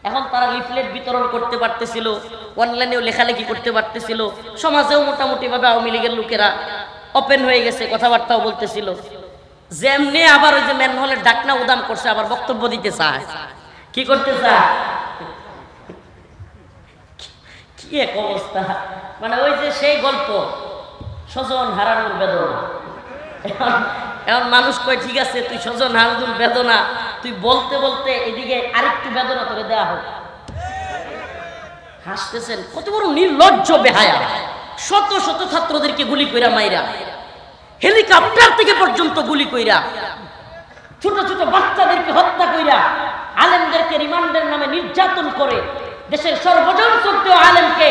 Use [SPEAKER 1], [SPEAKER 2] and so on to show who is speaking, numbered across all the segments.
[SPEAKER 1] এখন তারা লিফলেট বিতরণ করতে পারতেছিল, অনলাইনেও লেখালেখি করতে পারতেছিল, সমাজেও মোটামুটি ভাবে আওয়ামী লীগের লোকেরা ওপেন হয়ে গেছে, কথাবার্তাও বলতেছিল। যেমনি আবার ওই যে ম্যানহোলের ডাকনা উদাম করছে, আবার বক্তব্য দিতে চায়। কি করতে চায়? কি এক অবস্থা! মানে ওই যে সেই গল্প, স্বজন হারানোর বেদনা। এখন মানুষ কয় ঠিক আছে, তুই স্বজন হারানোর বেদনা তুই বলতে বলতে এদিকে আরেকটু বেদনা করে দেয়া হোক। হাসতেছেন, কত বড় নির্লজ্জ বেহায়া! শত শত ছাত্রদেরকে গুলি কইরা মাইরা, হেলিকপ্টার থেকে পর্যন্ত গুলি কইরা, ছোট ছোট বাচ্চাদেরকে হত্যা কইরা, আলেমদেরকে রিমান্ডের নামে নির্যাতন করে, দেশের সর্বজন শ্রদ্ধেয় আলেমকে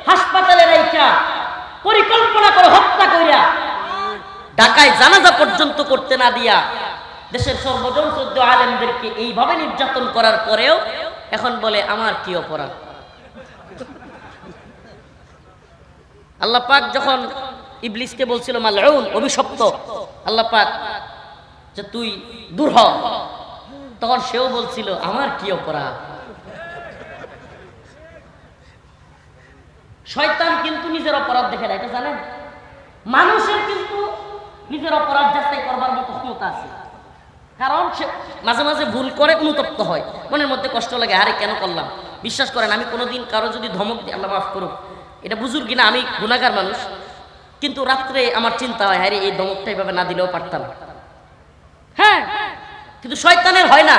[SPEAKER 1] হাসপাতালে রাইখা পরিকল্পনা করে হত্যা কইরা, ঢাকায় জানাজা পর্যন্ত করতে না দিয়া দেশের সর্বজন শ্রদ্ধেয় আলেমদেরকে এইভাবে নির্যাতন করার পরেও এখন বলে আমার কি অপরাধ। আল্লাহ পাক যখন ইবলিসকে বলছিল মালউন, অভিশপ্ত, আল্লাহ পাক যে তুই দূর হ, তখন সেও বলছিল আমার কি অপরাধ। শয়তান কিন্তু নিজের অপরাধ দেখে না, এটা জানেন? মানুষের কিন্তু নিজের অপরাধ যাচাই করবার মতো ক্ষমতা আছে, কারণ সে মাঝে মাঝে ভুল করে, অনুতপ্ত হয়, মনের মধ্যে কষ্ট লাগে, আরে কেন করলাম। বিশ্বাস করেন, আমি কোনোদিন কারো যদি ধমক দিই, আল্লাহ মাফ করুক, এটা বুঝুর কিনা, আমি গুনাহগার মানুষ, কিন্তু রাত্রে আমার চিন্তা হয়, হ্যাঁ এই ধমকটা এইভাবে না দিলেও পারতাম। হ্যাঁ, কিন্তু শয়তানের হয় না।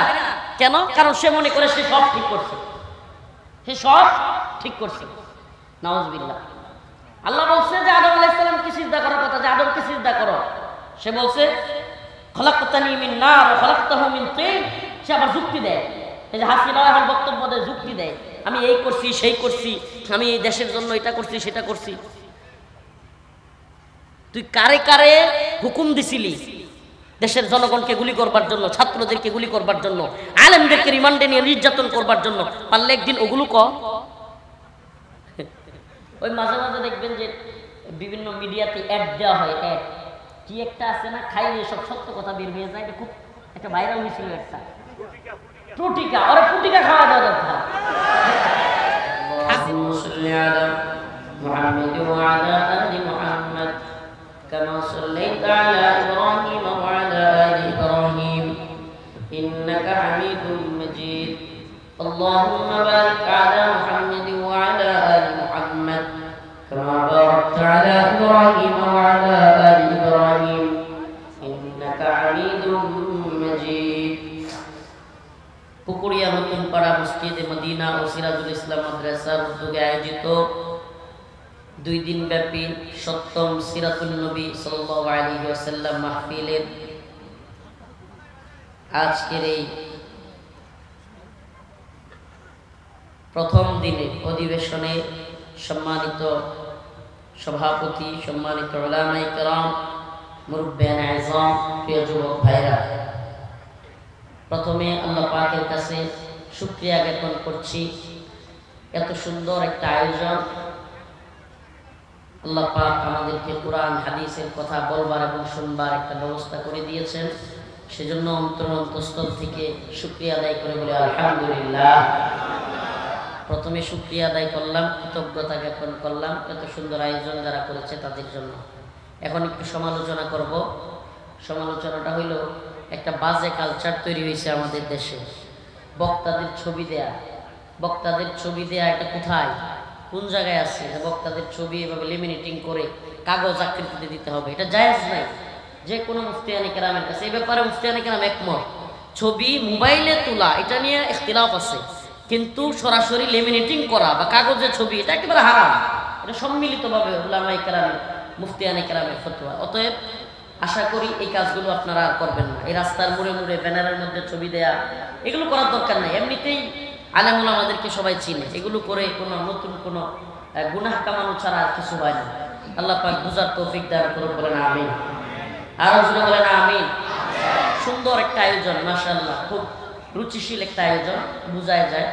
[SPEAKER 1] কেন? কারণ সে মনে করে সে সব ঠিক করছে, সে সব ঠিক করছে। নাউজুবিল্লাহ। আল্লাহ বলছে যে আদম আলাইহিস সালামকে সিজদা করার কথা, যে আদমকে সিজদা করো, সে বলছে খলাকতানি মিন নার ওয়া খলাকতাহু মিন তিন। সে আবার যুক্তি দেয়, এই যে হাসিনা এখন বক্তব্য দেয়, যুক্তি দেয়, আমি এই করছি সেই করছি, আমি এই দেশের জন্য এটা করছি সেটা করছি। তুই কারে কারে হুকুম দিছিলি দেশের জনগণকে গুলি করবার জন্য, ছাত্রদেরকে গুলি করবার জন্য, আলেমদেরকে রিমান্ডে নিয়ে নির্যাতন করবার জন্য? পারলে একদিন ওগুলো ক। ওই মাঝে মাঝে দেখবেন যে বিভিন্ন মিডিয়াতে অ্যাড দেওয়া হয়, অ্যাড কি একটা আছে না, খাইলে সব সত্য কথা বের হয়ে যায়, এটা খুব একটা ভাইরাল হয়েছিল একটা প্রটিকা, ওরা প্রটিকা খাওয়া দেওয়া দরকার। كما صليت على إبراهيم وعلى آل إبراهيم إنك حميد مجيد اللهم بارك على محمد وعلى آل محمد كما باركت على إبراهيم وعلى آل إبراهيم إنك حميد مجيد পুকুরিয়া নতুন পাড়া মসজিদে মদিনা ও সিরাজুল ইসলাম মাদ্রাসার উদ্যোগে আয়োজিত 2 দিন ব্যাপী সপ্তম সিরাতুন নবী সাল্লাল্লাহু আলাইহি ওয়াসাল্লাম মাহফিলের আজকের এই প্রথম দিনে অধিবেশনে সম্মানিত সভাপতি, সম্মানিত উলামায়ে কেরাম, মুরব্বিয়ানে আযম, প্রিয় যুবক ভাইরা, প্রথমে আল্লাহ পাকের কাছে শুকরিয়া জ্ঞাপন করছি, এত সুন্দর একটা আয়োজন আল্লাহ পাক আমাদেরকে কোরআন হাদিসের কথা বলবার এবং শুনবার একটা ব্যবস্থা করে দিয়েছেন। সেজন্য অন্তরস্থল থেকে শুকরিয়া আদায় করে বলে আলহামদুলিল্লাহ। প্রথমে শুকরিয়া আদায় করলাম, কৃতজ্ঞতা জ্ঞাপন করলাম এত সুন্দর আয়োজন যারা করেছে তাদের জন্য। এখন একটু সমালোচনা করব। সমালোচনাটা হইল, একটা বাজে কালচার তৈরি হয়েছে আমাদের দেশে, বক্তাদের ছবি দেয়া। বক্তাদের ছবি দেয়া এটা কোথায়, কোন জায়গায় আছে যে বক্তাদের ছবি এভাবে লেমিনেটিং করে কাগজ আকৃতিতে দিতে হবে? এটা জায়েজ নাই। যে কোনো মুফতিয়ানে কেরামের কাছে এই ব্যাপারে মুফতিয়ানে কেরাম একমত। ছবি মোবাইলে তোলা এটা নিয়ে ইখতিলাফ আছে, কিন্তু সরাসরি লেমিনেটিং করা বা কাগজে ছবি এটা একেবারে হারাম। এটা সম্মিলিতভাবে উলামায়ে কেরামের, মুফতিয়ানে কেরামের ফতোয়া। অতএব আশা করি এই কাজগুলো আপনারা আর করবেন না। এই রাস্তার মোড়ে মোড়ে ব্যানারের মধ্যে ছবি দেয়া, এগুলো করার দরকার নাই। এমনিতেই আলেম ওলামাদেরকে সবাই চিনে, এগুলো করে কোনো নতুন কোনো গুনাহ কামানো ছাড়া আর কিছু হয় না। আল্লাহ পাক বুঝার তৌফিক দান করুন, বলেন আমিন। আরো জোরে বলেন আমিন। সুন্দর একটা আয়োজন, মাশাআল্লাহ, খুব রুচিশীল একটা আয়োজন, বোঝায় যায়।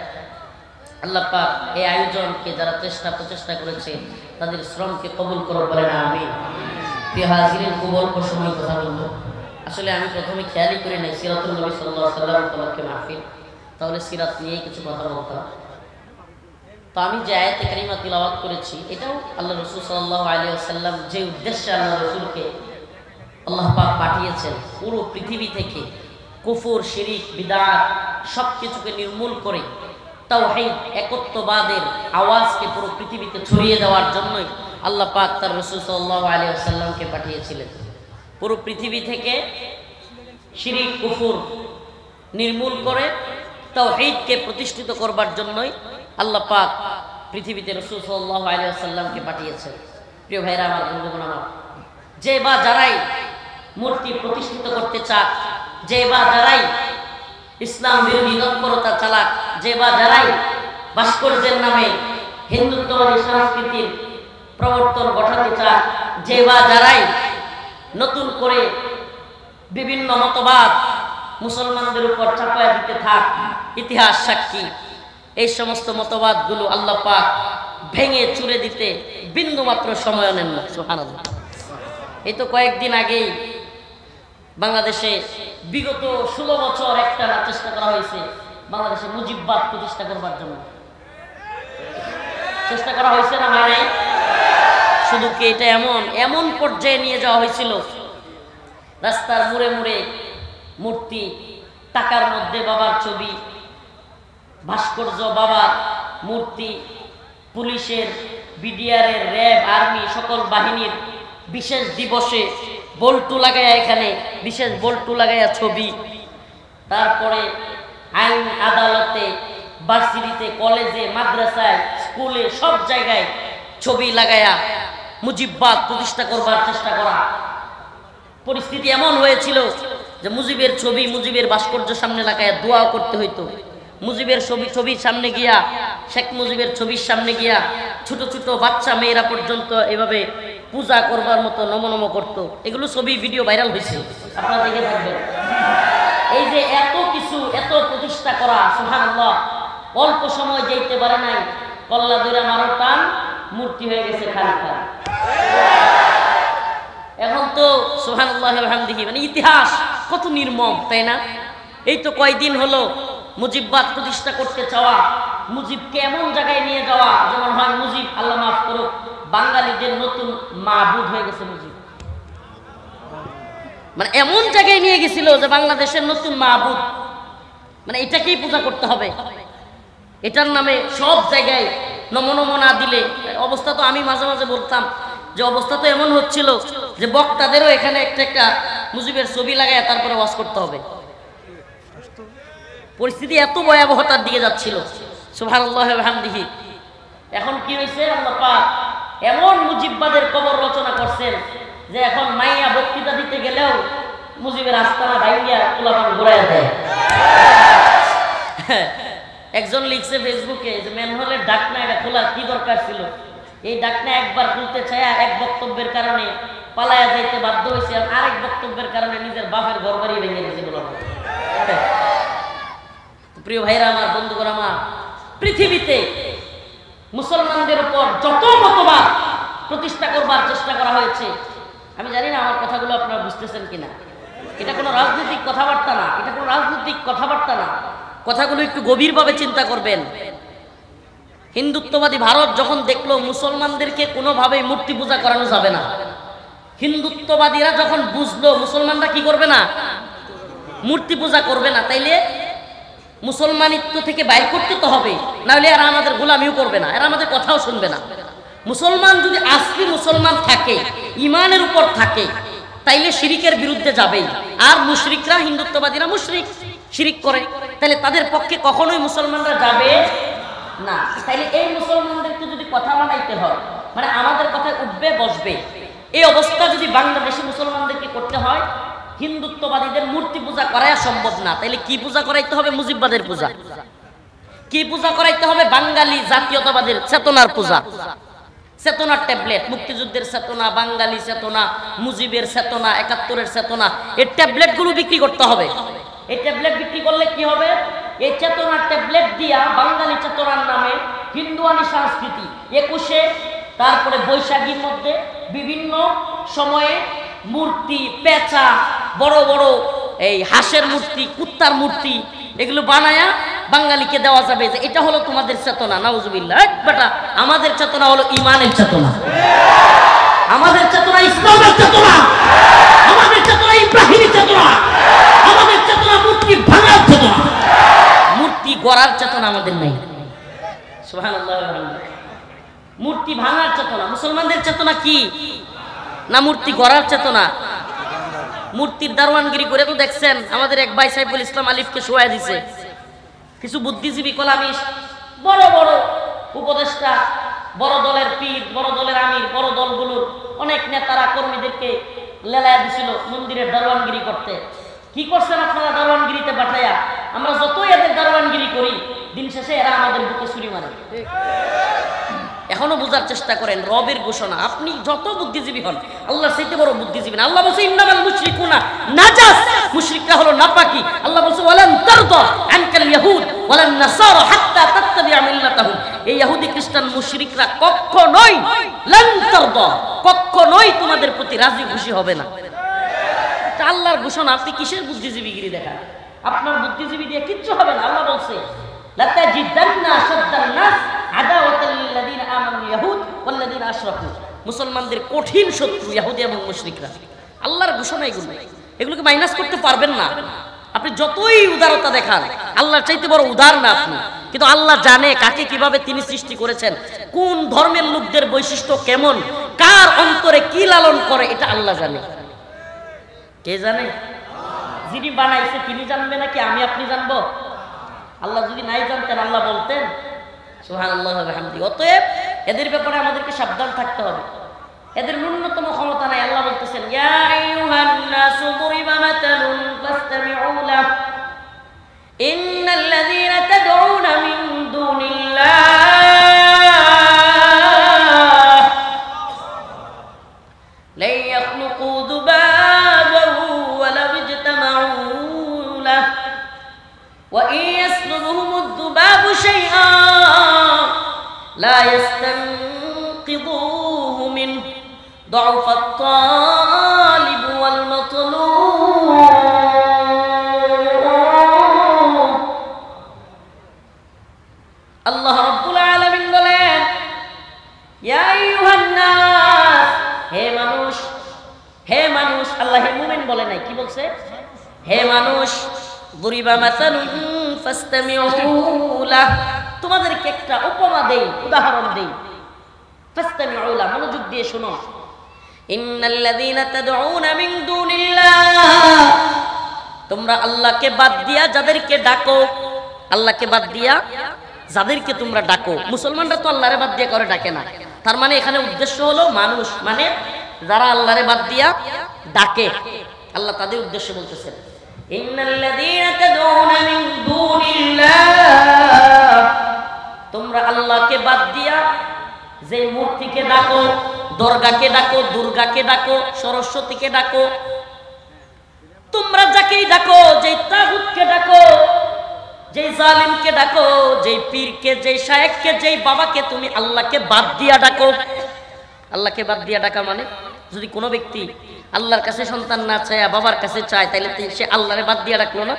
[SPEAKER 1] আল্লাহ পাক এই আয়োজনকে যারা প্রচেষ্টা করেছে তাদের শ্রমকে কবুল করুন, বলেন আমিন। প্রিয় হাজিরিন, খুব অল্প সময় কথা বলবো। আসলে আমি প্রথমে খেয়ালই করি নাই সিরাতুল নবী সাল্লাল্লাহু আলাইহি ওয়াসাল্লাম উপলক্ষে মাহফিল, তাহলে সিরাত নিয়েই কিছু কথা বলতাম। তো আমি যে আয়াতে কারিমা তিলাওয়াত করেছি এটাও আল্লাহ রাসূল সাল্লাল্লাহু আলাইহি ওয়াসাল্লাম যে উদ্দেশ্যে আল্লাহ রাসূলকে আল্লাহ পাক পাঠিয়েছেন, পুরো পৃথিবী থেকে কুফর, শিরিক, বিদআত সব কিছুকে নির্মূল করে তাওহীদ, একত্ববাদের আওয়াজকে পুরো পৃথিবীতে ছড়িয়ে দেওয়ার জন্যই আল্লাহ পাক তার রাসূল সাল্লাল্লাহু আলাইহি ওয়াসাল্লামকে পাঠিয়েছিলেন। পুরো পৃথিবী থেকে শিরিক, কুফর নির্মূল করে তাওহীদকে প্রতিষ্ঠিত করবার জন্যই আল্লাহ পাক পৃথিবীতে রাসূল সাল্লাল্লাহু আলাইহি ওয়াসাল্লামকে পাঠিয়েছেন। প্রিয় ভাইরা আমার, বন্ধুগণ আমার, যে বা যারাই মূর্তি প্রতিষ্ঠিত করতে চাক, যে বা যারাই ইসলাম বিরোধী তৎপরতা চালাক, যে বা যারাই ভাস্কর্যের নামে হিন্দুত্ববাদী সংস্কৃতির প্রবর্তন ঘটাতে চাক, যে বা যারাই নতুন করে বিভিন্ন মতবাদ মুসলমানদের উপর চাপায়া দিতে থাক, ইতিহাস সাক্ষী এই সমস্ত মতবাদগুলো আল্লাহ পাক ভেঙে চুরে দিতে বিন্দুমাত্র সময় নেন না। সুবহানাল্লাহ। এই তো কয়েকদিন আগেই বাংলাদেশে বিগত 16 বছর একটা চেষ্টা করা হয়েছে বাংলাদেশে মুজিববাদ প্রতিষ্ঠা করবার জন্য। চেষ্টা করা হয়েছে না হয় নাই? শুধু কি এটা এমন পর্যায়ে নিয়ে যাওয়া হয়েছিল, রাস্তার মোড়ে মোড়ে মূর্তি, টাকার মধ্যে বাবার ছবি, ভাস্কর্য বাবার মূর্তি, পুলিশের, বিডিআরের, র্যাব, আর্মি সকল বাহিনীর বিশেষ দিবসে বল্টু লাগায়া, এখানে বিশেষ বল্টু লাগায়া ছবি, তারপরে আইন আদালতে, ভার্সিটিতে, কলেজে, মাদ্রাসায়, স্কুলে সব জায়গায় ছবি লাগায়া মুজিববাদ প্রতিষ্ঠা করবার চেষ্টা করা। পরিস্থিতি এমন হয়েছিল যে মুজিবের ছবি, মুজিবের ভাস্কর্য সামনে লাগায়া দোয়া করতে হইতো। মুজিবের ছবির সামনে গিয়া, শেখ মুজিবের ছবির সামনে গিয়া ছোট ছোট বাচ্চা মেয়েরা পর্যন্ত এভাবে পূজা করবার মতো নমনম করত। এগুলো ছবি, ভিডিও ভাইরাল হয়েছে, আপনারা দেখে থাকবেন। এই যে এত কিছু, এত প্রতিষ্ঠা করা, সুবহানাল্লাহ, অল্প সময় যেতে পারে নাই, কল্লা দইরা মারো টান, মূর্তি হয়ে গেছে খালি খালি। এখন তো সুবহানাল্লাহি ওয়া বিহামদিহি, মানে ইতিহাস কত নির্মম, তাই না? এই তো কয়দিন হলো মুজিববাদ প্রতিষ্ঠা করতে চাওয়া, মুজিবকে এমন জায়গায় নিয়ে যাওয়া যেমন হয় মুজিব, আল্লাহ মাফ করুক, বাঙালিদের নতুন মাবুদ হয়ে গেছে মুজিব। মানে এমন জায়গায় নিয়ে গেছিল যে বাংলাদেশের নতুন মাবুদ, মানে এটাকেই পূজা করতে হবে, এটার নামে সব জায়গায় নমনম না দিলে অবস্থা তো, আমি মাঝে মাঝে বলতাম যে অবস্থা তো এমন হচ্ছিল যে বক্তাদেরও এখানে একটা মুজিবের ছবি লাগায় তারপরে ওয়াজ করতে হবে। পরিস্থিতি এত ভয়াবহতার দিকে যাচ্ছিল। সুবহানাল্লাহি ওয়া বিহামদিহি। এখন কি হয়েছে, আল্লাহ পাক এমন মুজিববাদের কবর রচনা করছেন যে এখন মাইয়া বক্তৃতা দিতে গেলেও মুজিবের আস্তানা ভাঙ্গিয়া পোলাপান ঘুরাইয়া দেয়। একজন লিখছে ফেসবুকে যে ম্যানহোলের ঢাকনা এটা খোলার কি দরকার ছিল, এই ঢাকনা একবার খুলতে চাইয়া এক বক্তব্যের কারণে পালায়া যাইতে বাধ্য হয়েছে, আরেক বক্তব্যের কারণে নিজের বাপের ঘর বাড়ি ভেঙে দিয়েছে। প্রিয় ভাইরা আমার, বন্ধুগণ আমার, পৃথিবীতে মুসলমানদের উপর যত মতবাদ প্রতিষ্ঠা করবার চেষ্টা করা হয়েছে, আমি জানি না আমার কথাগুলো আপনারা বুঝতেছেন কিনা। এটা কোনো রাজনৈতিক কথাবার্তা না, এটা কোনো রাজনৈতিক কথাবার্তা না, কথাগুলো একটু গভীরভাবে চিন্তা করবেন। হিন্দুত্ববাদী ভারত যখন দেখলো মুসলমানদেরকে কোনোভাবেই মূর্তি পূজা করানো যাবে না, হিন্দুত্ববাদীরা যখন বুঝলো মুসলমানরা কি করবে না, মূর্তি পূজা করবে না, তাইলে মুসলমানিত্ব থেকে বাইর করতে তো হবে, নাহলে এরা আমাদের গোলামিও করবে না, এরা আমাদের কথাও শুনবে না। মুসলমান যদি আসলি মুসলমান থাকে, ইমানের উপর থাকে, তাইলে শিরিকের বিরুদ্ধে যাবেই। আর মুশরিকরা, হিন্দুত্ববাদীরা মুশরিক, শিরিক করে, তাহলে তাদের পক্ষে কখনোই মুসলমানরা যাবে না। তাইলে এই মুসলমানদেরকে যদি কথা মানাইতে হয়, মানে আমাদের কথায় উঠবে বসবে, এই অবস্থা যদি বাংলাদেশি মুসলমানদেরকে করতে হয়, হিন্দুত্ববাদীদের মূর্তি পূজা করাই সম্ভব না, তাইলে কি পূজা করাইতে হবে, মুজিববাদের পূজা। কি পূজা করাইতে হবে, বাঙালি জাতীয়তাবাদের চেতনার পূজা, চেতনার ট্যাবলেট, মুক্তিযুদ্ধের চেতনা, বাঙালি চেতনা, মুজিবের চেতনা, ৭১-এর চেতনা, এই ট্যাবলেট গুলো বিক্রি করতে হবে। এই ট্যাবলেট বিক্রি করলে কি হবে, এই চেতনার ট্যাবলেট দিয়া বাঙালি চেতনার নামে হিন্দুয়ানি সংস্কৃতি ২১-এ, তারপরে বৈশাখীর মধ্যে বিভিন্ন সময়ে মূর্তি, পেঁচা, বড় বড় এই হাঁসের মূর্তি, কুত্তার মূর্তি, এগুলো বানায়া বাঙালিকে দেওয়া যাবে যে এটা হলো তোমাদের চেতনা। নাউজুবিল্লাহ। বেটা, আমাদের চেতনা হলো ইমানের চেতনা, আমাদের চেতনা ইসলামের চেতনা, আমাদের চেতনা ইব্রাহিমী চেতনা, আমাদের চেতনা মূর্তি ভাঙার চেতনা, মূর্তি গড়ার চেতনা আমাদের নেই। সুবহানাল্লাহ। মূর্তি ভাঙার চেতনা মুসলমানদের চেতনা কি? না মূর্তি গড়ার চেতনা? মূর্তির দারওয়ানগিরি করে তো দেখছেন আমাদের এক ভাই সাইফুল ইসলাম আলিফকে শোয়া দিছে। কিছু বুদ্ধিজীবী কলামিস্ট, বড় বড় উপদেষ্টা, বড় দলের পীর, বড় দলের আমির, বড় দলগুলোর অনেক নেতারা কর্মীদেরকে লেলায়া দিছিল মন্দিরের দারওয়ানগিরি করতে। কি করছেন আপনারা দারওয়ানগিরিতে পাঠাইয়া? আমরা যতই এদের দারওয়ানগিরি করি, দিন শেষে এরা আমাদের বুকে ছুরি মারে। এখনো বোঝার চেষ্টা করেন রবের ঘোষণা। আপনি যত বুদ্ধিজীবী হন, আল্লাহর চাইতে বড় বুদ্ধিজীবী না। আল্লাহ বলছে ইন্নামাল মুশরিকুনা নাজাস, মুশরিকরা হলো নাপাকি। আল্লাহ বলছে ওয়ালান তারদা আনকাল ইয়াহুদ ওয়ালান নাসারা হাত্তা তাত্তাবি'a মিল্লাতাহুম। এই ইহুদি খ্রিস্টান মুশরিকরা কখনোই লান তারদা, কখনোই তোমাদের প্রতি রাজি খুশি হবে না। এটা আল্লাহর ঘোষণা। আপনি কিসের বুদ্ধিজীবীগিরি দেখান? আপনার বুদ্ধিজীবী দিয়ে কিচ্ছু হবে না। আল্লাহ বলছে লাতাজিদান্না আশাদ্দান নাস আদাওয়াতাল লিল্লাযিনা আমানু ইয়াহুদ ওয়াল্লাযিনা আশরাকু। মুসলমানদের কঠিন শত্রু ইহুদি এবং মুশরিকরা। আল্লাহর ঘোষণা এগুলো, এগুলোকে মাইনাস করতে পারবেন না। আপনি যতই উদারতা দেখান, আল্লাহর চাইতে বড় উদার না আপনি। কিন্তু আল্লাহ জানে কাকে কিভাবে তিনি সৃষ্টি করেছেন, কোন ধর্মের লোকদের বৈশিষ্ট্য কেমন, কার অন্তরে কি লালন করে, এটা আল্লাহ জানে। কে জানে? যিনি বানাইছে তিনি জানবে নাকি আমি আপনি জানবো? আল্লাহ যদি নাই জানতেন আল্লাহ বলতেন? সুবহানাল্লাহ ওয়া বিহামদিহি। অতএব এদের ব্যাপারে আমাদেরকে সাবধান থাকতে হবে। এদের ন্যূনতম ক্ষমতা নাই। আল্লাহ বলতেছেন ইয়া আইয়ুহান নাসু দুরিবা মাতালুন ফাসতামিউ লাহু ইন্নাল্লাযীনা তাদউনা মিন দুনিল্লাহ লা ইয়াখলুকু যুবাবান ওয়ালাউ ইজতামাউ লাহু ওয়া ইন ইয়াসলুবহুমু যুবাবু শাইআন লা ইয়াস্তানকিযুহু মিন দুআফাত তালিব ওয়াল মাতলুব। আল্লাহ রাব্বুল আলামিন বলেন ইয়া আইয়ুহান নাস, হে মানুষ, হে মানুষ। আল্লাহ হে মুমিন বলে নাই, কি বলছে? হে মানুষ। দুরিবা মাসালুন ফাসতামিউ লাহু, তোমাদেরকে একটা উপমা দেই, উদাহরণ দেই। ফাসতামিউ লাহু, মনোযোগ দিয়ে শোনো। ইন্নাল্লাযীনা তাদউনা মিন দুনিল্লাহ, তোমরা আল্লাহকে বাদ দিয়া যাদেরকে ডাকো, আল্লাহকে বাদ দিয়া যাদেরকে তোমরা ডাকো। মুসলমানরা তো আল্লাহরে বাদ দিয়া করে ডাকে না। তার মানে এখানে উদ্দেশ্য হলো মানুষ, মানে যারা আল্লাহরে বাদ দিয়া ডাকে, আল্লাহ তাদের উদ্দেশ্য বলতেছেন। ইন্নাল্লাযীনা তাদউনা মিন দুনিল্লাহ, তোমরা আল্লাহকে বাদ দিয়া যে মূর্তিকে ডাকো, দরগাকে ডাকো, দুর্গাকে ডাকো, সরস্বতীকে ডাকো, তোমরা যাকেই ডাকো, যেই তাগুতকে ডাকো, যেই জালিমকে ডাকো, যেই পীরকে, যেই শায়েখকে, যেই বাবাকে তুমি আল্লাহকে বাদ দিয়া ডাকো। আল্লাহকে বাদ দিয়া ডাকা মানে যদি কোনো ব্যক্তি আল্লাহর কাছে সন্তান না চায়, বাবার কাছে চায়, তাহলে সে আল্লাহরে বাদ দিয়া ডাকলো না?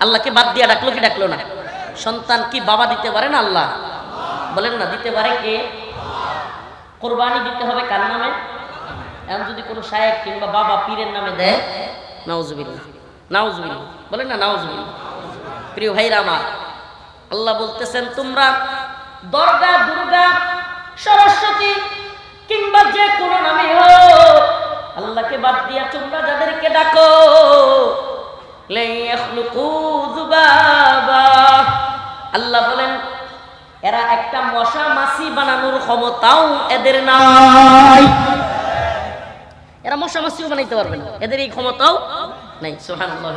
[SPEAKER 1] আল্লাহকে বাদ দিয়া ডাকলো কি ডাকলো না? সন্তান কি বাবা দিতে পারে না? আল্লাহ বলেন না, দিতে পারে কে? কোরবানি দিতে হবে কার নামে? এখন যদি কোনো শায়েখ কিংবা বাবা পীরের নামে দেয়, নাউজুবিল্লাহ, নাউজুবিল্লাহ বলেন না, নাউজুবিল্লাহ। প্রিয় ভাইরা আমার, আল্লাহ বলতেছেন তোমরা দরগা, দুর্গা, সরস্বতী কিংবা যে কোনো নামে হোক, আল্লাহকে বাদ দিয়া তোমরা যাদেরকে ডাকো, লা ইয়াখলুকু যুবাবা, আল্লাহ বলেন এরা একটা মশা মাছি বানানোর ক্ষমতাও এদের নাই। এরা মশা মাছিও বানাইতে পারবে না, এদের এই ক্ষমতাও নাই। সুবহানাল্লাহ।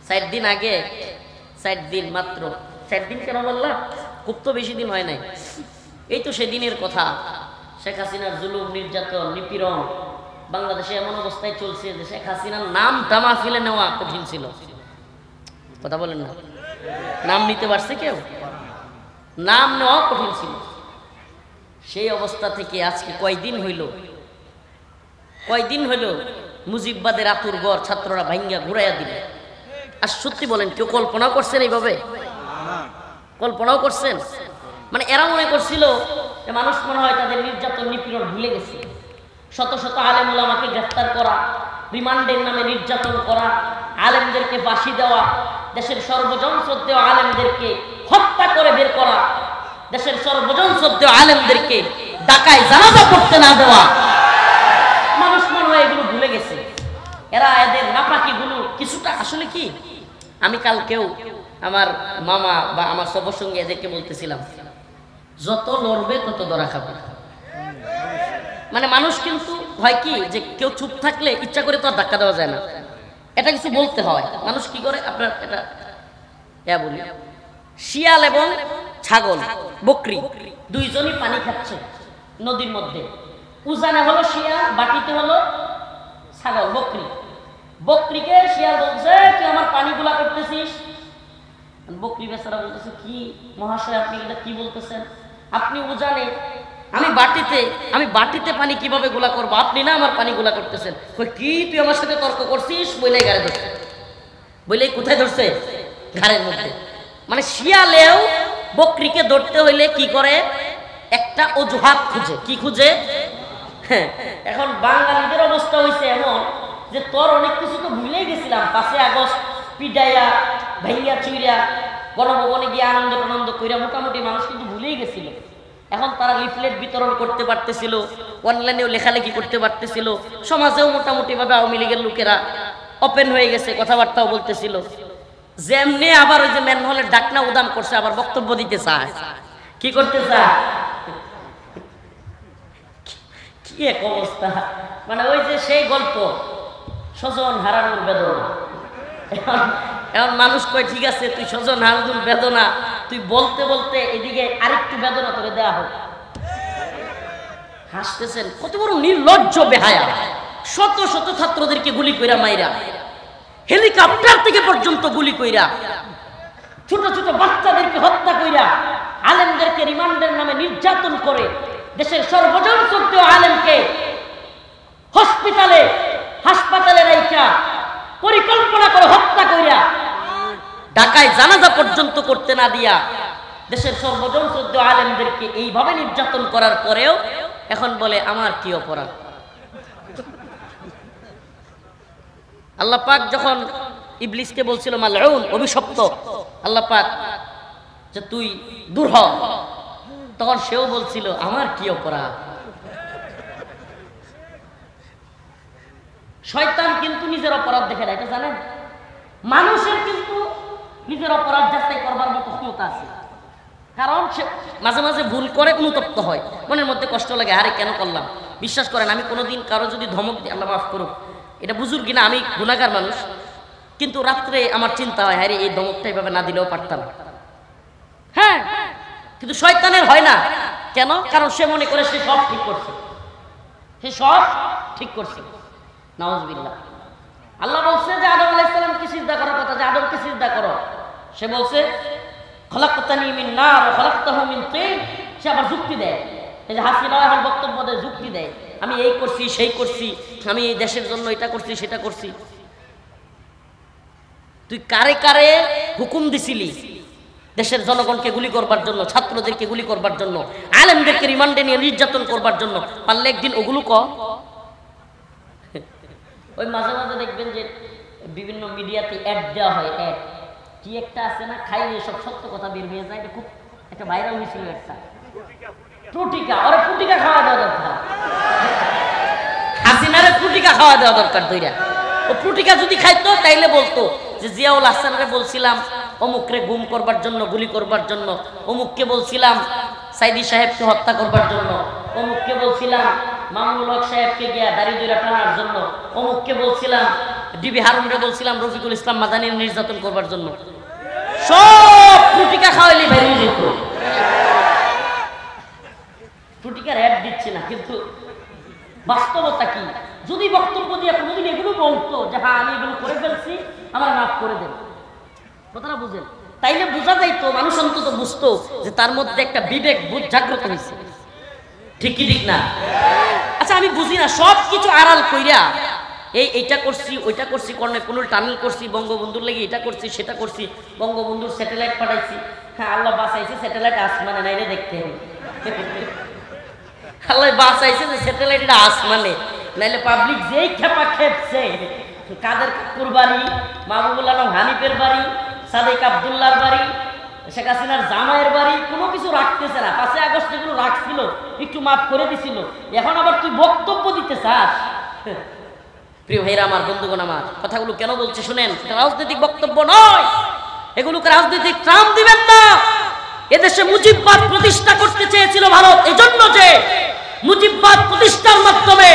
[SPEAKER 1] 4 দিন আগে, 4 দিন মাত্র, 4 দিন কেন বললাম? খুব তো বেশি দিন হয় নাই, এই তো সেদিনের কথা। শেখ হাসিনার জুলুম, নির্যাতন, নিপীড়ন বাংলাদেশে এমন অবস্থায় চলছে যে শেখ হাসিনার নামটা মাহফিলে নেওয়া কঠিন ছিল। কথা বলেন না, নাম নিতে পারছে কেউ? নাম নেওয়া কঠিন ছিল। সেই অবস্থা থেকে আজকে কয়দিন হইল কয়দিন হলো মুজিববাদের আতুর ঘর ছাত্ররা ভাঙ্গা ঘুরাইয়া দিল। আর সত্যি বলেন, কেউ কল্পনাও করছেন এইভাবে? কল্পনাও করছেন? মানে এরা মনে করছিল যে মানুষ মনে হয় তাদের নির্যাতন নিপীড়ন ভুলে গেছে। শত শত আলেম ওলামাকে গ্রেফতার করা, রিমান্ডের নামে নির্যাতন করা, আলেমদেরকে ফাঁসি দেওয়া, দেশের সর্বজন শ্রদ্ধেয় আলেমদেরকে হত্যা করে বের করা, দেশের সর্বজন শ্রদ্ধেয় আলেমদেরকে ঢাকায় জানাজা করতে না দেওয়া, মানুষ মনে হয় এগুলো ভুলে গেছে। এরা এদের নাপাকিগুলো কিছুটা আসলে কি, আমি কালকেও আমার মামা বা আমার সবার সঙ্গে এদেরকে বলতেছিলাম, যত লড়বে তত ধরা খাবে। মানে মানুষ কিন্তু হয় কি যে কেউ চুপ থাকলে ইচ্ছা করে তো আর ধাক্কা দেওয়া যায় না, এটা কিছু বলতে হয়। মানুষ কি করে, আপনার এটা বলি, শিয়াল এবং ছাগল বকরি দুইজনই পানি খাচ্ছে নদীর মধ্যে। উজানে হলো শিয়াল, বাটিতে হলো ছাগল বকরি। বকরিকে শিয়াল বলছে তুই আমার পানিগুলা করতেছিস। বকরি বেচারা বলতেছে কি মহাশয় আপনি এটা কি বলতেছেন? আপনি উজানে, আমি বাটিতে পানি কিভাবে গোলা করবো, আপনি না আমার পানি গোলা করতেছেন। কি তুই আমার সাথে তর্ক করছিস? বইলেই গাড়ি ধরছে। বইলেই কোথায় ধরছে? ঘাড়ের মধ্যে। মানে শিয়ালেও বকরিকে ধরতে হইলে কি করে, একটা অজুহাত খুঁজে। কি খুঁজে? হ্যাঁ, এখন বাঙালিদের অবস্থা হয়েছে এমন যে তোর অনেক কিছু তো ভুলেই গেছিলাম। 5 আগস্ট পিডাইয়া ভাইয়া চুইরা গণভবনে গিয়ে আনন্দ কইরা মোটামুটি মানুষ কিন্তু ভুলেই গেছিল। এখন তারা লিফলেট বিতরণ করতে পারতেছিল, অনলাইনেও লেখালেখি করতে পারতেছিল, সমাজেও মোটামুটি ভাবে আওয়ামী লীগের লোকেরা ওপেন হয়ে গেছে, কথাবার্তাও বলতেছিল। যেমনি আবার ওই যে ম্যানহলের ডাকনা উদাম করছে, আবার বক্তব্য দিতে চায়। কি করতে চায়? কি এক অবস্থা! মানে ওই যে সেই গল্প, স্বজন হারানোর বেদনা। এখন মানুষ কয় ঠিক আছে তুই স্বজন হারানোর বেদনা তুই বলতে বলতে এদিকে আরেকটু বেদনা তোরে দেওয়া হোক। হাসতেছেন, কত বড় নির্লজ্জ বেহায়া! শত শত ছাত্রদেরকে গুলি কইরা মাইরা, হেলিকপ্টার থেকে পর্যন্ত গুলি কইরা, ছোট ছোট বাচ্চাদেরকে হত্যা কইরা, আলেমদেরকে রিমান্ডের নামে নির্যাতন করে, দেশের সর্বজন শ্রদ্ধেয় আলেমকে হাসপাতালে রাইখা পরিকল্পনা করে হত্যা কইরা, ঢাকায় জানাজা পর্যন্ত করতে না দিয়া, দেশের সর্বজন শ্রদ্ধেয় আলেমদেরকে এইভাবে নির্যাতন করার পরেও এখন বলে আমার কি অপরাধ। আল্লাহ পাক যখন ইবলিসকে বলছিল মালউন, অভিশপ্ত, আল্লাহ পাক যে তুই দূর হ, তখন সেও বলছিল আমার কি অপরাধ। শয়তান কিন্তু নিজের অপরাধ দেখে না, এটা জানেন? মানুষের কিন্তু নিজের অপরাধ যাচাই করবার মতো ক্ষমতা আছে। কারণ সে মাঝে মাঝে ভুল করে, অনুতপ্ত হয়, মনের মধ্যে কষ্ট লাগে, আরে কেন করলাম। বিশ্বাস করেন আমি কোনোদিন কারো যদি ধমক দিই, আল্লাহ মাফ করুক, এটা বুঝুর কিনা, আমি গুনাহগার মানুষ, কিন্তু রাত্রে আমার চিন্তা হয় হ্যাঁ এই ধমকটা এইভাবে না দিলেও পারতাম। হ্যাঁ, কিন্তু শয়তানের হয় না। কেন? কারণ সে মনে করে সে সব ঠিক করছে, নাউজুবিল্লাহ। আল্লাহ বলছে যে আদম আলাইহিস সালামকে সিজদা করার কথা, যে আদমকে সিজদা করো। সে বলছে খলাকতানি মিন নার ওয়া খলাকতাহু মিন তিন। সে আবার যুক্তি দেয়, এই যে হাসিনা এখন বক্তব্য দেয়, যুক্তি দেয়, আমি এই করছি সেই করছি, আমি এই দেশের জন্য এটা করছি সেটা করছি। তুই কারে কারে হুকুম দিছিলি দেশের জনগণকে গুলি করবার জন্য, ছাত্রদেরকে গুলি করবার জন্য, আলেমদেরকে রিমান্ডে নিয়ে নির্যাতন করবার জন্য? পারলে একদিন ওগুলো ক। ওই মাঝে মাঝে দেখবেন যে বিভিন্ন মিডিয়াতে অ্যাড দেওয়া হয়, অ্যাড কি একটা আছে না, খাইলে সব সত্য কথা বের হয়ে যায়, এটা খুব একটা ভাইরাল হয়েছিল একটা। প্রুটিকা, ওরা প্রুটিকা খাওয়া দেওয়া দরকার, হাসিনারে প্রুটিকা খাওয়া দেওয়া দরকার। দইরা ও প্রুটিকা যদি খাইতো তাইলে বলতো যে জিয়াউল হাসানরে বলছিলাম অমুকরে গুম করবার জন্য, গুলি করবার জন্য, অমুককে বলছিলাম সাইদি সাহেবকে হত্যা করবার জন্য, অমুককে বলছিলাম মামুনুল হক সাহেবকে গিয়া দাড়ি দইরা টানার জন্য, অমুককে বলছিলাম ডিবি হারুনরে বলছিলাম রফিকুল ইসলাম মাদানির নির্যাতন করবার জন্য। সব প্রুটিকা খাওয়াইলে বেরিয়ে যেত। প্রুটিকার অ্যাড দিচ্ছে না, কিন্তু বাস্তবতা কি? যদি বক্তব্য দিয়ে কোনোদিন এগুলো বলতো যে হ্যাঁ আমি এগুলো করে ফেলছি, আমার মাফ করে দেন, কথাটা বুঝেন, তাইলে বোঝা যাইতো, মানুষ অন্তত বুঝতো যে তার মধ্যে একটা বিবেক বোধ জাগ্রত হয়েছে। ঠিক কি ঠিক না? আচ্ছা আচ্ছা আমি বুঝি না, সব কিছু আড়াল কইরা এইটা করছি, ওইটা করছি, কর্ণফুলী টানেল করছি, বঙ্গবন্ধুর লেগে এটা করছি, সেটা করছি, বঙ্গবন্ধুর স্যাটেলাইট পাঠাইছি। হ্যাঁ, আল্লাহ বাঁচাইছে, স্যাটেলাইট আসমানে নাইরে দেখতে হবে। আল্লাহ বাঁচাইছে যে স্যাটেলাইট আসমানে, নাইলে পাবলিক যেই খেপা খেপছে, কাদের কাকুর বাড়ি, মাহবুবুল আলম হানিফের বাড়ি, সাদেক আবদুল্লাহর বাড়ি, শেখ হাসিনার জামাইয়ের বাড়ি, কোনো কিছু রাখতেছে না। 5 আগস্ট এগুলো রাখছিল, একটু মাফ করে দিছিল, এখন আবার তুই বক্তব্য দিতে চাস। প্রিয় ভাইরা আমার, বন্ধুগণ আমার, কথাগুলো কেন বলছি শুনেন। রাজনৈতিক বক্তব্য নয়, এগুলোকে রাজনৈতিক ট্রাম দিবেন না। এদেশে মুজিববাদ প্রতিষ্ঠা করতে চেয়েছিল ভারত, এজন্য যে মুজিববাদ প্রতিষ্ঠার মাধ্যমে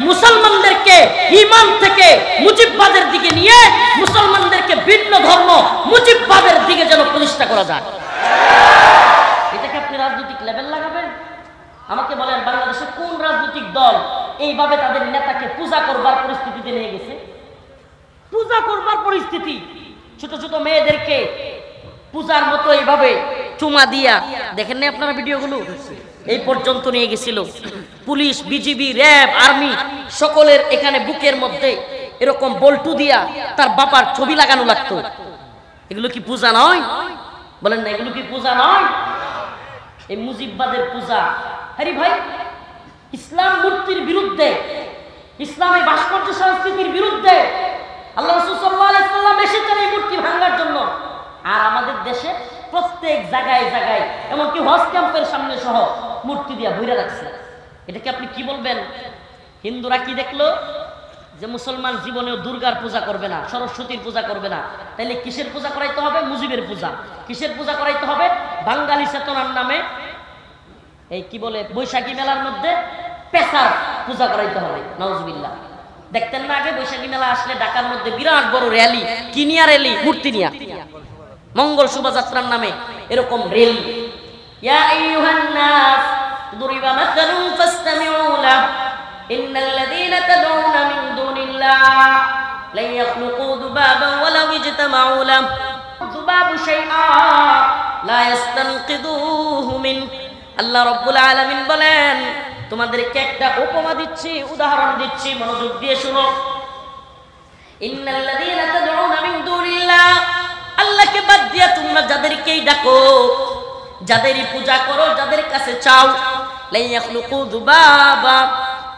[SPEAKER 1] মুসলমানদেরকে ঈমান থেকে মুজিববাদের দিকে নিয়ে মুসলমানদেরকে ভিন্ন ধর্ম মুজিববাদের দিকে যেন প্রতিষ্ঠা করা যায়। এটাকে আপনি রাজনৈতিক লেভেল লাগাবেন? আমাকে বলেন, বাংলাদেশের কোন রাজনৈতিক দল এইভাবে তাদের নেতাকে পূজা করবার পরিস্থিতিতে নিয়ে গেছে? পূজা করবার পরিস্থিতি, ছোট ছোট মেয়েদেরকে পূজার মতো এইভাবে চুমা দিয়া, দেখেন না আপনারা ভিডিওগুলো, এই পর্যন্ত নিয়ে গেছিল। পুলিশ, বিজিবি, র্যাব, আর্মি সকলের এখানে বুকের মধ্যে এরকম বল্টু দিয়া তার বাবার ছবি লাগানো লাগতো। এগুলো কি পূজা নয়? বলেন না, এগুলো কি পূজা নয়? এই মুজিববাদের পূজা। আরে ভাই, ইসলাম মূর্তির বিরুদ্ধে, ইসলামী ভাস্কর্য সংস্কৃতির বিরুদ্ধে। আল্লাহ রাসূল সাল্লাল্লাহু আলাইহি ওয়াসাল্লাম এসেছেন এই মূর্তি ভাঙার জন্য। আর আমাদের দেশে প্রত্যেক জায়গায় জায়গায়, এমনকি হজ ক্যাম্পের সামনে সহ মূর্তি দিয়ে ভরে রাখছে। এটাকে আপনি কি বলবেন? হিন্দুরা কি দেখলো? যে মুসলমান জীবনেও দুর্গার পূজা করবে না, সরস্বতীর পূজা করবে না, তাইলে কিসের পূজা করাইতে হবে? মুজিবের পূজা। কিসের পূজা করাইতে হবে? বাঙালি চেতনার নামে এই কি বলে বৈশাখী মেলার মধ্যে পেশার পূজা করাইতে হবে। নাউজুবিল্লাহ। দেখতেন না আগে বৈশাখী মেলা আসলে ঢাকার মধ্যে বিরাট বড় র্যালি, কিনিয়া র্যালি, মূর্তি নিয়া, মঙ্গল শোভাযাত্রার নামে এরকম র্যালি। ইয়া আইয়ুহান নাস দুরিবা মাসালুন ফাসতামিউ লাহু ইন্নাল্লাযীনা তাদউনা মিন দুনিল্লাহ লা ইয়াখলুকু যুবাবান ওয়ালাউ ইজতামাউ লাহু যুবাবু শাইআ লা ইস্তানকিদুহু মিন। আল্লাহ রাব্বুল আলামিন বলেন, তোমাদেরকে একটা উপমা দিচ্ছি, উদাহরণ দিচ্ছি, মনোযোগ দিয়ে শুনো। ইন্নাল্লাযীনা তাদউনা মিন দুনিল্লাহ, আল্লাহকে বাদ দিয়া তোমরা যাদেরকেই ডাকো, যাদেরই পূজা করো, যাদের কাছে চাও, লা ইয়াখলুকু যুবাবা,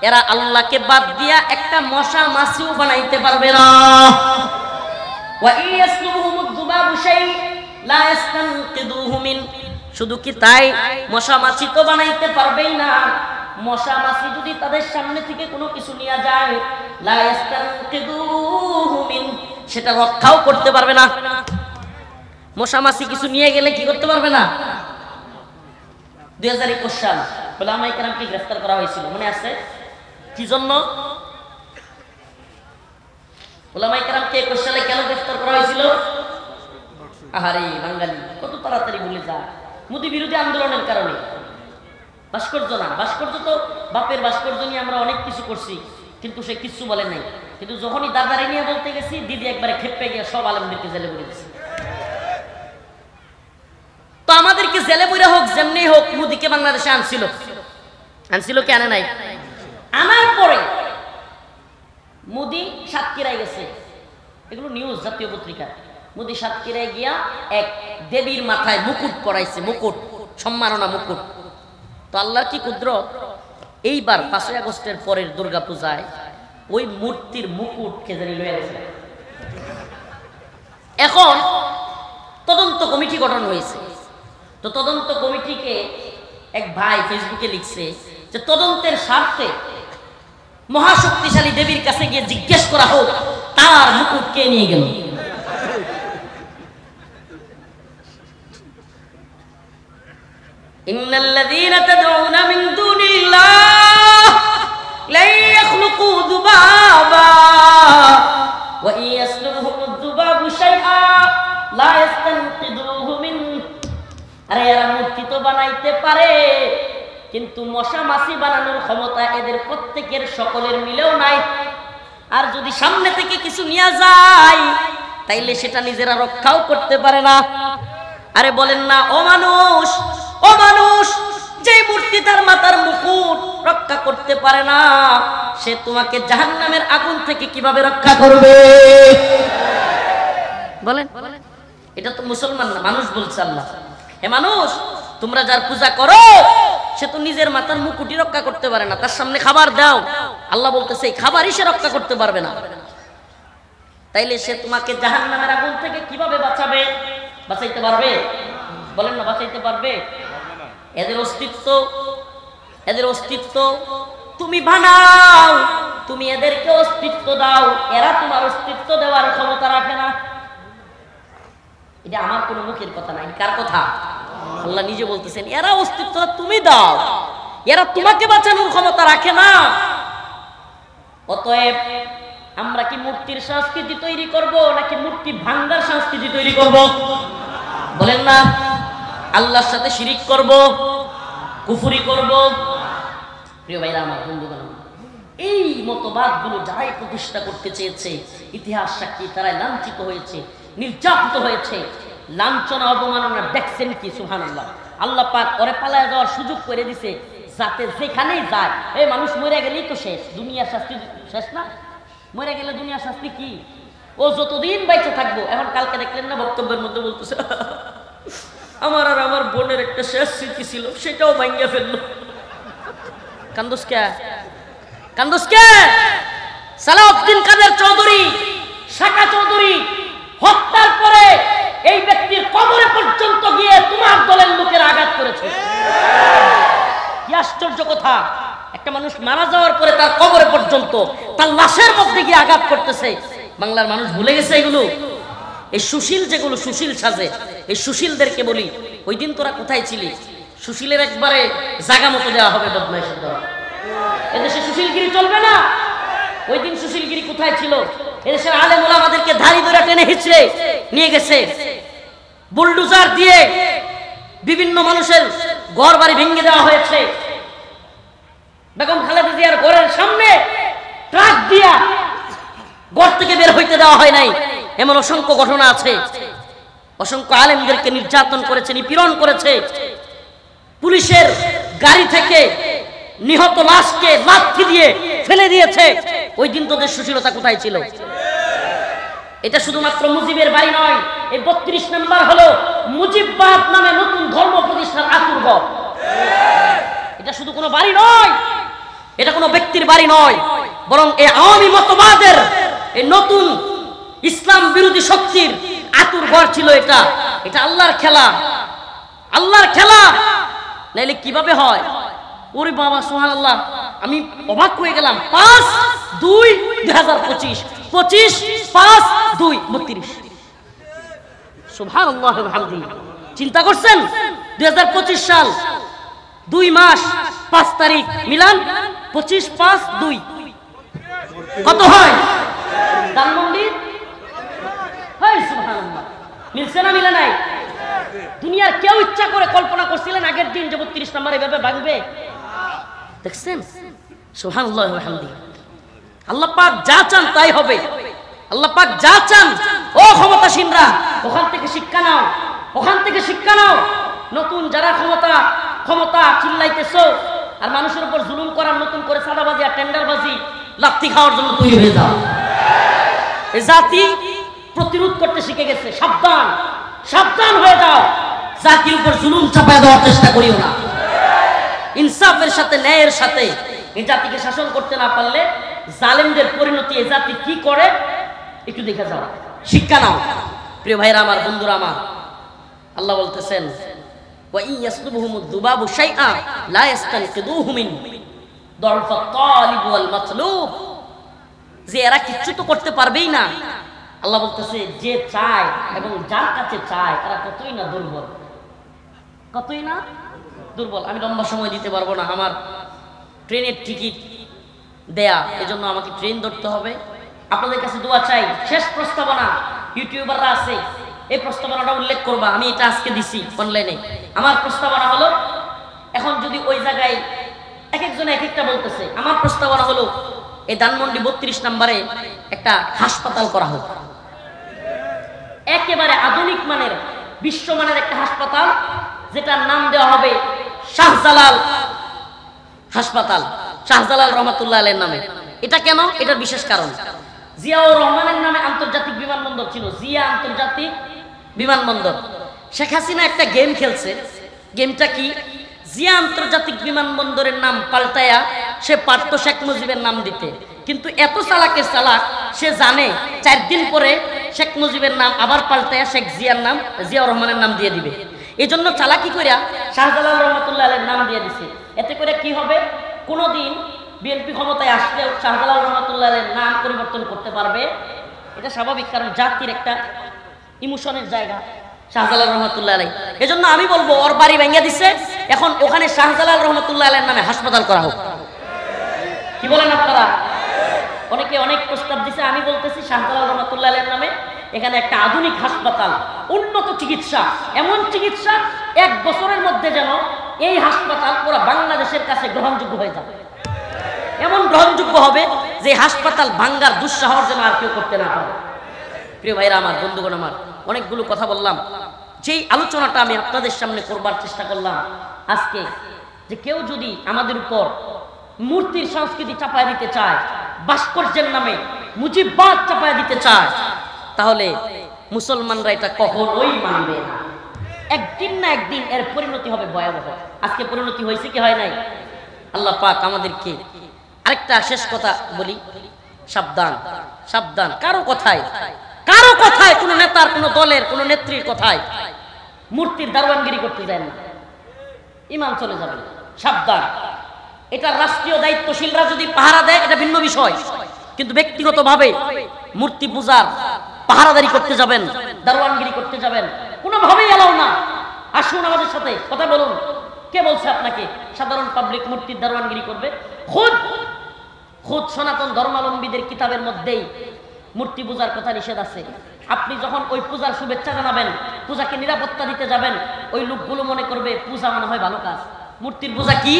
[SPEAKER 1] এরা আল্লাহকে বাদ দিয়া একটা মশা মাছিও বানাইতে পারবে না। ওয়া ইয়াসলুবুহুমুয যুবাবু শাই লা ইস্তানকিদুহু মিন। শুধু কি তাই, মশা মাছি তো বানাইতে পারবেই না, মশা মাছি যদি তাদের সামনে থেকে কোনো কিছু নিয়ে যায়, লা ইস্তানকিদুহু মিন, সেটা রক্ষাও করতে পারবে না। মশা মাছি কিছু নিয়ে গেলে কি করতে পারবে না। 2021 সাল ওলামায়ে কেরামকে গ্রেফতার করা হয়েছিল, মনে আছে? কি জন্য? ওলামায়ে কেরামকে 21 সালে কেন গ্রেফতার করা হয়েছিল? আহারে বাঙালি, কত তাড়াতাড়ি ভুলে যায়। মোদি বিরোধী আন্দোলনের কারণে। ভাস্কর্য না, ভাস্কর্য তো বাপের ভাস্কর্য নিয়ে আমরা অনেক কিছু করছি, কিন্তু সে কিছু বলে নাই। কিন্তু যখনই দাদারে নিয়ে বলতে গেছি, দিদি একবারে খেপে গিয়ে সব আলেমদেরকে জেলে ভরে দিচ্ছে। তো আমাদেরকে জেলে বইরা হোক, যেমনি হোক, মোদিকে বাংলাদেশে আনছিল। আনছিল কি আনে নাই? আনার পরে মোদি সাতক্ষীরায় গেছে, এগুলো নিউজ, জাতীয় পত্রিকা। মোদি সাতক্ষীরায় গিয়া এক দেবীর মাথায় মুকুট পরাইছে, মুকুট, সম্মাননা মুকুট। তো আল্লাহর কি কুদরত, এইবার 5 আগস্টের পরের দুর্গা পূজায় ওই মূর্তির মুকুট কে জানি লয়ে গেছে। এখন তদন্ত কমিটি গঠন হয়েছে। তো তদন্ত কমিটিকে এক ভাই ফেসবুকে লিখছে যে তদন্তের স্বার্থে মহাশক্তিশালী দেবীর কাছে গিয়ে জিজ্ঞেস করা হোক তার মুকুট কে নিয়ে গেল। ইন্নাল্লাযীনা তাদউনা মিন দুনিল্লাহ লা ইয়াখলুকু যুবাবা ওয়া ইয়াসলুবুহুমুয যুবাবু শাইআ লা ইস্তানকিদুহু মিন। আরে এরা মূর্তি তো বানাইতে পারে, কিন্তু মশা মাছি বানানোর ক্ষমতা এদের প্রত্যেকের সকলের মিলেও নাই। আর যদি সামনে থেকে কিছু নিয়ে যায়, তাইলে সেটা নিজেরা রক্ষাও করতে পারে না। আরে বলেন না, ও মানুষ, ও মানুষ, যে মূর্তি তার মাথার মুকুট রক্ষা করতে পারে না, সে তোমাকে জাহান্নামের আগুন থেকে কিভাবে রক্ষা করবে? বলেন, এটা তো মুসলমান না, মানুষ বলছে আল্লাহ। হে মানুষ, তোমরা যার পূজা করো সে তো নিজের মাথার মুকুটই রক্ষা করতে পারে না, তার সামনে খাবার দাও, আল্লাহ বলতেছে এই খাবারই সে রক্ষা করতে পারবে না, তাইলে সে তোমাকে জাহান্নামের আগুন থেকে কিভাবে বাঁচাবে? বাঁচাইতে পারবে? বলেন না, বাঁচাইতে পারবে? এদের অস্তিত্ব তুমি বানাও, তুমি এদেরকে অস্তিত্ব দাও, এরা তোমার অস্তিত্ব দেওয়ার ক্ষমতা রাখে না। এটা আমার কোনো মুখের কথা নাই, কার কথা? আল্লাহ নিজে বলতেছেন এরা অস্তিত্ব তুমি দাও, এরা তোমাকে বাঁচানোর ক্ষমতা রাখে না। অতএব আমরা কি মূর্তির সংস্কৃতি তৈরি করব নাকি মূর্তি ভাঙ্গার সংস্কৃতি তৈরি করব? বলেন না, আল্লাহর সাথে শিরিক করব, কুফরি করব? প্রিয় ভাইরা আমার, বন্ধুগণ, এই মতবাদগুলো যারাই প্রতিষ্ঠা করতে চেয়েছে ইতিহাস সাক্ষী তারাই লাঞ্ছিত হয়েছে, নির্যাতিত হয়েছে। লাঞ্ছনা অবমাননা দেখছেন কি? সুবহানাল্লাহ। আল্লাহ পাক ওরে পালায় যাওয়ার সুযোগ করে দিছে, যাতে যেখানেই যায়, এই মানুষ মরে গেলেই তো শেষ, দুনিয়ার শাস্তি শেষ না? মরে গেলে দুনিয়ার শাস্তি কি? ও যতদিন বাইচে থাকবো। এখন কালকে দেখলেন না বক্তব্যের মধ্যে বলতেছে আমার আর আমার বোনের একটা শেষ স্মৃতি ছিল, সেটাও ভাঙ্গা ফেললো। কান্দোস কে? কান্দোস কে? সালাউদ্দিন কাদের চৌধুরী, শাকা চৌধুরী হত্যার পরে এই ব্যক্তির কবরে পর্যন্ত গিয়ে তোমার দলের লোকের আঘাত করেছে। কি আশ্চর্য কথা! একটা মানুষ মারা যাওয়ার পরে তার কবরে পর্যন্ত তার লাশের মধ্যে গিয়ে আঘাত করতেছে। বাংলার মানুষ ভুলে গেছে এগুলো। এই সুশীল যেগুলো সুশীল সাজে, এই সুশীলদেরকে বলি ওই দিন তোরা কোথায় ছিলি? সুশীলের একবারে জায়গা মতো দেওয়া হবে বদমাইশের দ্বারা। এদেশে সুশীলগিরি চলবে না। ওই দিন সুশীলগিরি কোথায় ছিল? এদেশের আলেম ওলামাদেরকে ধারি ধরে টেনে হিচড়ে নিয়ে গেছে, বুলডোজার দিয়ে বিভিন্ন মানুষের ঘর বাড়ি ভেঙে দেওয়া হয়েছে। বেগম খালেদা জিয়ার ঘরের সামনে ট্রাক দিয়া ঘর থেকে বের হইতে দেওয়া হয় নাই, এমন অসংখ্য ঘটনা আছে। অসংখ্য আলেমদেরকে নির্যাতন করেছে, নিপীড়ন করেছে। পুলিশের গাড়ি থেকে নিহত লাশকে লাথি দিয়ে ফেলে দিয়েছে। ওই দিন তোদের সুশীলতা কোথায় ছিল? এটা শুধুমাত্র মুজিবের বাড়ি নয়, এই 32 নম্বর হলো মুজিববাদ নামে নতুন ধর্ম প্রতিষ্ঠার আতুরঘর। এটা শুধু কোনো বাড়ি নয়, এটা কোনো ব্যক্তির বাড়ি নয়, বরং এই আওয়ামী মতবাদের এই নতুন ইসলাম বিরোধী শক্তির আতুরঘর ছিল। এটা এটা আল্লাহর খেলা, আল্লাহর খেলা। নাইলে কিভাবে হয়? ওরে বাবা, সুবহানাল্লাহ, আমি অবাক হয়ে গেলাম। 5-2-2025, 25-5-2-32। সুবহানাল্লাহ ওয়া বিহামদিহি। চিন্তা করছেন 2025 সাল 2 মাস 5 তারিখ মিলান 25-5-2 কত হয়? ধানমন্ডি। হায় সুবহানাল্লাহ, মিলছে না মিলে নাই? দুনিয়ার কেউ ইচ্ছা করে কল্পনা করছিলেন আগের দিন যে 32 নম্বর এভাবে ভাঙবে? দেখছেন? সুবহানাল্লাহ ওয়া বিহামদিহি। আল্লাহ পাক যা চান তাই হবে। আল্লাহ পাক যা চান। ও ক্ষমতাসীনরা, ওখান থেকে শিক্ষা নাও, ওখান থেকে শিক্ষা নাও। নতুন যারা ক্ষমতা চিল্লাইতেছো আর মানুষের উপর জুলুম করার, নতুন করে সাদাবাজি আর টেন্ডারবাজি লাথি খাওয়ার জন্য তৈরি হয়ে যাও। এই জাতি প্রতিরোধ করতে শিখে গেছে। সাবধান, সাবধান হয়ে যাও। জাতির উপর জুলুম চাপায় দেওয়ার চেষ্টা করিও না। ইনসাফের সাথে, ন্যায়ের সাথে এই জাতিকে শাসন করতে না পারলে জালেমদের পরিণতি এই জাতি কি করে একটু দেখে যাও, শিক্ষা নাও। প্রিয় ভাইরা আমার, বন্ধুরা আমার, আল্লাহ বলতেছেন ওয়া ইয়াসলুবহুমুদ দুবাবু শাইআ লা ইস্তানকিদুহু মিন দুরফাত তালিব ওয়াল মাতলুব। যে এরা কিচ্ছু তো করতে পারবেই না। আল্লাহ বলতেছে যে চায় এবং যার কাছে চায় তারা কতই না দুর্বল, কতই না দুর্বল। আমি লম্বা সময় দিতে পারবো না, আমার ট্রেনের টিকিট দেয়া, এজন্য আমাকে ট্রেন ধরতে হবে। আপনাদের কাছে দোয়া চাই। শেষ প্রস্তাবনা, ইউটিউবাররা আছে, এই প্রস্তাবনাটা উল্লেখ করবা। আমি এটা আজকে দিছি অনলাইনে। আমার প্রস্তাবনা হলো, এখন যদি ওই জায়গায় এক একজনে এক একটা বলতেছে, আমার প্রস্তাবনা হলো এই ধানমন্ডি 32 নম্বরে একটা হাসপাতাল করা হোক। একেবারে আধুনিক মানের, বিশ্বমানের একটা হাসপাতাল, যেটার নাম দেওয়া হবে শাহজালাল হাসপাতাল, শাহজালাল রহমাতুল্লাহ আলাইহির নামে। এটা কেন? এটার বিশেষ কারণ, জিয়াউর রহমানের নামে আন্তর্জাতিক বিমানবন্দর ছিল, জিয়া আন্তর্জাতিক বিমানবন্দর। শেখ হাসিনা একটা গেম খেলছে। গেমটা কি? জিয়া আন্তর্জাতিক বিমানবন্দরের নাম পাল্টায়া সে পারত শেখ মুজিবের নাম দিতে, কিন্তু এত চালাকের চালাক, সে জানে 4 দিন পরে শেখ মুজিবের নাম আবার পাল্টায়া শেখ জিয়ার নাম, জিয়াউর রহমানের নাম দিয়ে দিবে। এই জন্য চালাকি কইরা শাহজালাল রহমাতুল্লাহ আলাইহির নাম দিয়ে দিছে। এতে করে কি হবে? কোনোদিন বিএনপি ক্ষমতায় আসলেও শাহজালাল রহমাতুল্লাহ আলাইহির নাম পরিবর্তন করতে পারবে। এটা স্বাভাবিক, কারণ জাতির একটা ইমোশনের জায়গা শাহজালাল রহমাতুল্লাহ আলাইহি। এজন্য আমি বলবো ওর বাড়ি ভেঙে দিছে, এখন ওখানে শাহজালাল রহমাতুল্লাহ আলাইহির নামে হাসপাতাল করা হোক। কি বলেন আপনারা? অনেকে অনেক প্রস্তাব দিছে, আমি বলতেছি শাহজালাল রহমাতুল্লাহ আলাইহির নামে এখানে একটা আধুনিক হাসপাতাল, উন্নত চিকিৎসা, এমন চিকিৎসা 1 বছরের মধ্যে যেন এই হাসপাতাল পুরো বাংলাদেশের কাছে গ্রহণযোগ্য হয়ে যাবে। এমন গ্রহণযোগ্য হবে যে হাসপাতাল ভাঙ্গার দুঃসাহস যেন আর কেউ করতে না পারে। প্রিয় ভাইরা আমার, বন্ধুগণ আমার, অনেকগুলো কথা বললাম। যেই আলোচনাটা আমি আপনাদের সামনে করবার চেষ্টা করলাম আজকে, যে কেউ যদি আমাদের উপর মূর্তির সংস্কৃতি চাপায় দিতে চায়, ভাস্কর্যের নামে মুজিববাদ চাপায় দিতে চায়, তাহলে মুসলমানরা এটা কখনোই মানবে না। একদিন না একদিন এর পরিণতি হবে ভয়াবহ। আজকে পরিণতি হয়েছে কি হয় নাই? আল্লাহ পাক আমাদেরকে, আরেকটা শেষ কথা বলি, সাবধান সাবধান। কারো কথায় কোনো নেতার, কোনো দলের, কোনো নেত্রীর কথায় মূর্তির দারোয়ানগিরি করতে যায় না, ইমান চলে যাবে। সাবধান। এটা রাষ্ট্রীয় দায়িত্বশীলরা যদি পাহারা দেয় এটা ভিন্ন বিষয়, কিন্তু ব্যক্তিগতভাবে মূর্তি পূজার পাহারাদারি করতে যাবেন, দারোয়ানগিরি করতে যাবেন, কোনোভাবেই এলাও না। আসুন আমাদের সাথে কথা বলুন। কে বলছে আপনাকে সাধারণ পাবলিক মূর্তির দারোয়ানগিরি করবে? খুদ সনাতন ধর্মাবলম্বীদের কিতাবের মধ্যেই মূর্তি পূজার কথা নিষেধ আছে। আপনি যখন ওই পূজার শুভেচ্ছা জানাবেন, পূজাকে নিরাপত্তা দিতে যাবেন, ওই লোকগুলো মনে করবে পূজা মনে হয় ভালো কাজ। মূর্তির পূজা কি?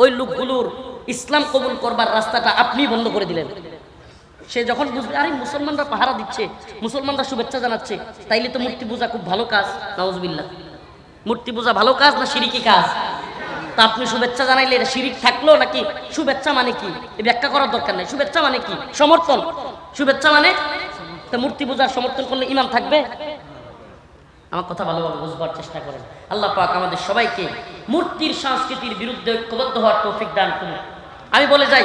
[SPEAKER 1] ওই লোকগুলোর ইসলাম কবুল করবার রাস্তাটা আপনি বন্ধ করে দিলেন। সে যখন বুঝবে আরে মুসলমানরা পাহারা দিচ্ছে, মুসলমানরা শুভেচ্ছা জানাচ্ছে, তাইলে তো মূর্তি পূজা খুব ভালো কাজ। নাউজুবিল্লাহ। মূর্তি পূজা ভালো কাজ না শিরকি কাজ? তা আপনি শুভেচ্ছা জানাইলে এটা শিরিক থাকলো নাকি? শুভেচ্ছা মানে কি ব্যাখ্যা করার দরকার নাই। শুভেচ্ছা মানে কি? সমর্থন। শুভেচ্ছা মানে তা মূর্তি পূজার সমর্থন করলে ইমান থাকবে? আমার কথা ভালোভাবে বুঝবার চেষ্টা করেন। আল্লাহ পাক আমাদের সবাইকে মূর্তির সংস্কৃতির বিরুদ্ধে ঐক্যবদ্ধ হওয়ার তৌফিক দান করুন। আমি বলে যাই,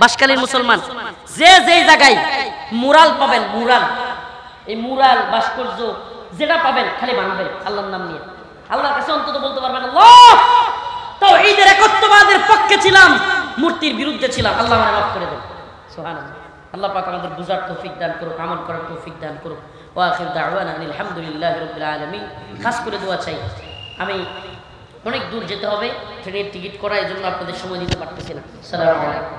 [SPEAKER 1] বাঁশখালীর মুসলমান যে যেই জায়গায় মুরাল পাবেন, মুরাল, এই মুরাল ভাস্কর্য যেটা পাবেন খালি বানাবেন আল্লাহর নাম নিয়ে। আল্লাহর কাছে অন্তত বলতে পারবেন আল্লাহ তাওহীদের একত্ববাদের পক্ষে ছিলাম, মূর্তির বিরুদ্ধে ছিলাম, আল্লাহ আমাকে মাফ করে দেন। সুবহানাল্লাহ। আল্লাহ পাক আমাদের বুঝার তৌফিক দান করুক, আমল করার তৌফিক দান করুক। ওয়া আখির দাওয়ানা আলহামদুলিল্লাহি রাব্বিল আলামিন। খাস করে দোয়া চাই। আমি অনেক দূর যেতে হবে, ট্রেনের টিকিট করা, এই জন্য আপনাদের সময় দিতে পারতেছি না। আসসালামু আলাইকুম।